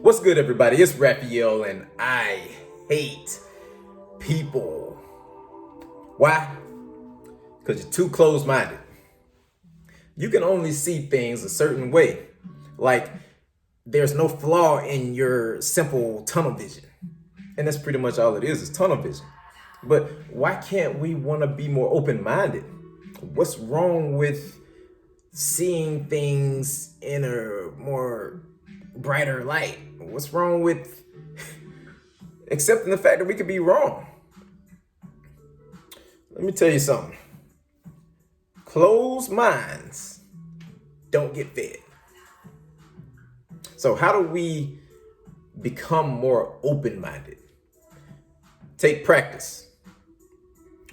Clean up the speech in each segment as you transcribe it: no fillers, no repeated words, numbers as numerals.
What's good, everybody? It's Raphael, and I hate people. Why? Because you're too closed-minded. You can only see things a certain way. Like, there's no flaw in your simple tunnel vision. And that's pretty much all it is tunnel vision. But why can't we want to be more open-minded? What's wrong with seeing things in a more brighter light? What's wrong with accepting the fact that we could be wrong? Let me tell you something. Closed minds don't get fed. So how do we become more open-minded? Take practice.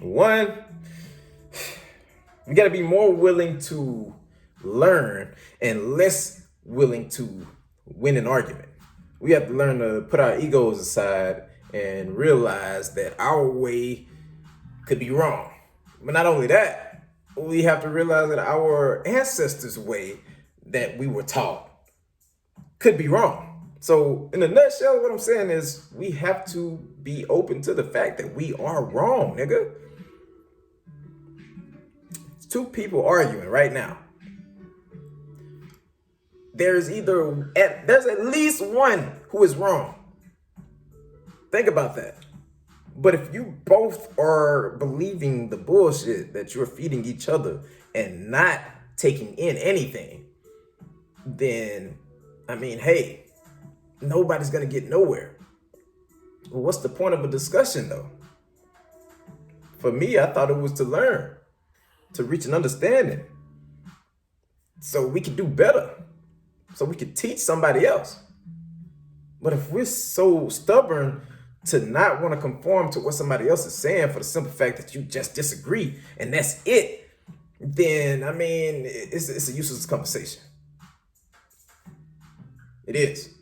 One, we got to be more willing to learn and less willing to win an argument. We have to learn to put our egos aside and realize that our way could be wrong. But not only that, we have to realize that our ancestors' way that we were taught could be wrong. So in a nutshell, what I'm saying is we have to be open to the fact that we are wrong, nigga. It's two people arguing right now. There's at least one who is wrong. Think about that. But if you both are believing the bullshit that you're feeding each other and not taking in anything, then, hey, nobody's going to get nowhere. Well, what's the point of a discussion, though? For me, I thought it was to learn, to reach an understanding, so we could do better, so we could teach somebody else. But if we're so stubborn to not want to conform to what somebody else is saying for the simple fact that you just disagree and that's it, then, it's a useless conversation. It is.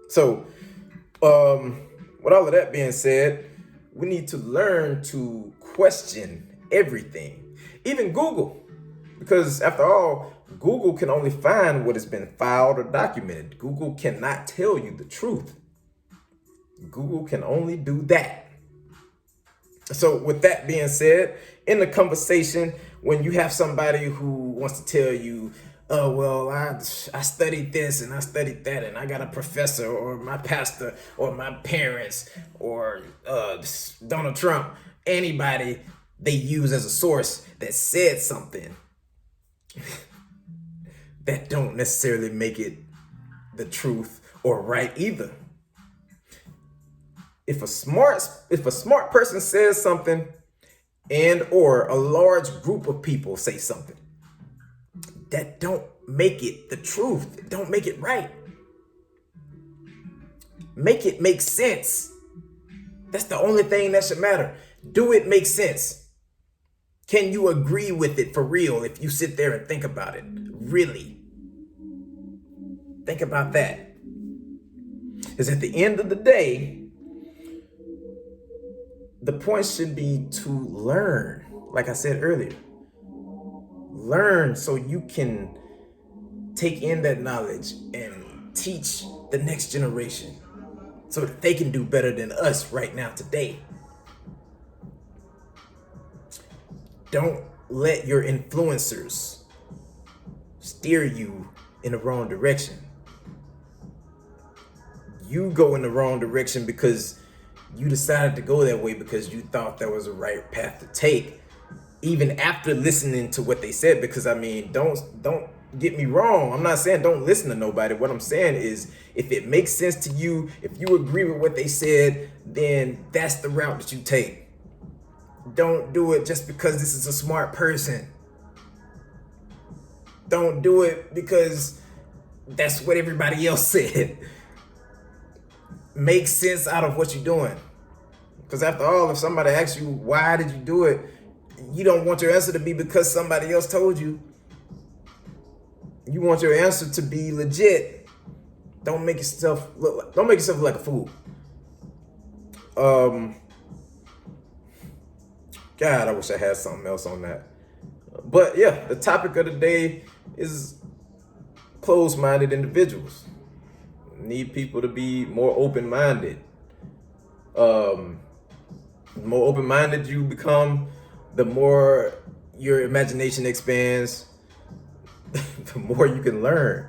So, with all of that being said, we need to learn to question everything, even Google, because after all, Google can only find what has been filed or documented. Google cannot tell you the truth. Google can only do that. So with that being said, in the conversation, when you have somebody who wants to tell you, oh, well, I studied this and I studied that and I got a professor or my pastor or my parents or Donald Trump, anybody they use as a source that said something, that don't necessarily make it the truth or right either. If a smart person says something and or a large group of people say something, that don't make it the truth. It don't make it right. Make it make sense. That's the only thing that should matter. Do it make sense? Can you agree with it for real if you sit there and think about it? Really? Think about that. Because at the end of the day, the point should be to learn. Like I said earlier, learn so you can take in that knowledge and teach the next generation so that they can do better than us right now today. Don't let your influencers steer you in the wrong direction. You go in the wrong direction because you decided to go that way because you thought that was the right path to take, even after listening to what they said. Because don't get me wrong. I'm not saying don't listen to nobody. What I'm saying is, if it makes sense to you, if you agree with what they said, then that's the route that you take. Don't do it just because this is a smart person. Don't do it because that's what everybody else said. Make sense out of what you're doing. Because after all, if somebody asks you, why did you do it? You don't want your answer to be because somebody else told you. You want your answer to be legit. Don't make yourself look like a fool. God, I wish I had something else on that. But yeah, the topic of the day is closed-minded individuals. Need people to be more open-minded. The more open-minded you become, the more your imagination expands, the more you can learn.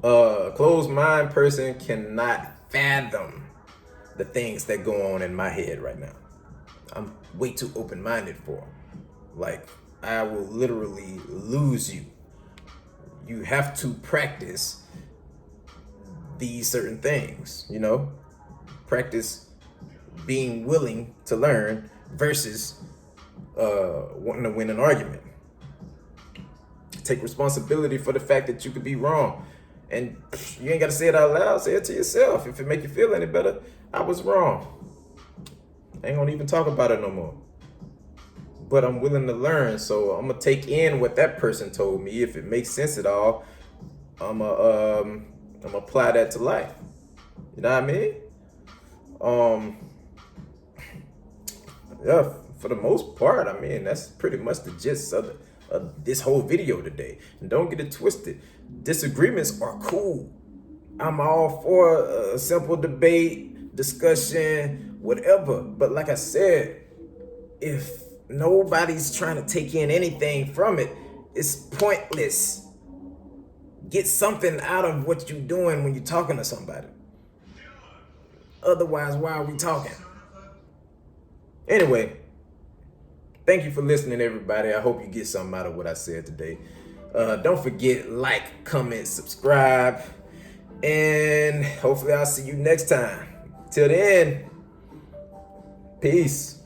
A closed mind person cannot fathom the things that go on in my head right now. I'm way too open-minded for them. Like, I will literally lose you. You have to practice these certain things, you know? Practice being willing to learn versus wanting to win an argument. Take responsibility for the fact that you could be wrong. And you ain't got to say it out loud. Say it to yourself. If it make you feel any better, I was wrong. I ain't gonna even talk about it no more. But I'm willing to learn, so I'm gonna take in what that person told me. If it makes sense at all, I'm gonna apply that to life. You know what I mean? Yeah, for the most part, I mean, that's pretty much the gist of this whole video today. And don't get it twisted. Disagreements are cool. I'm all for a simple debate, discussion, whatever. But like I said, if nobody's trying to take in anything from it, it's pointless. Get something out of what you're doing when you're talking to somebody. Otherwise, why are we talking? Anyway, thank you for listening, everybody. I hope you get something out of what I said today. Don't forget, like, comment, subscribe, and hopefully I'll see you next time. Till then, peace.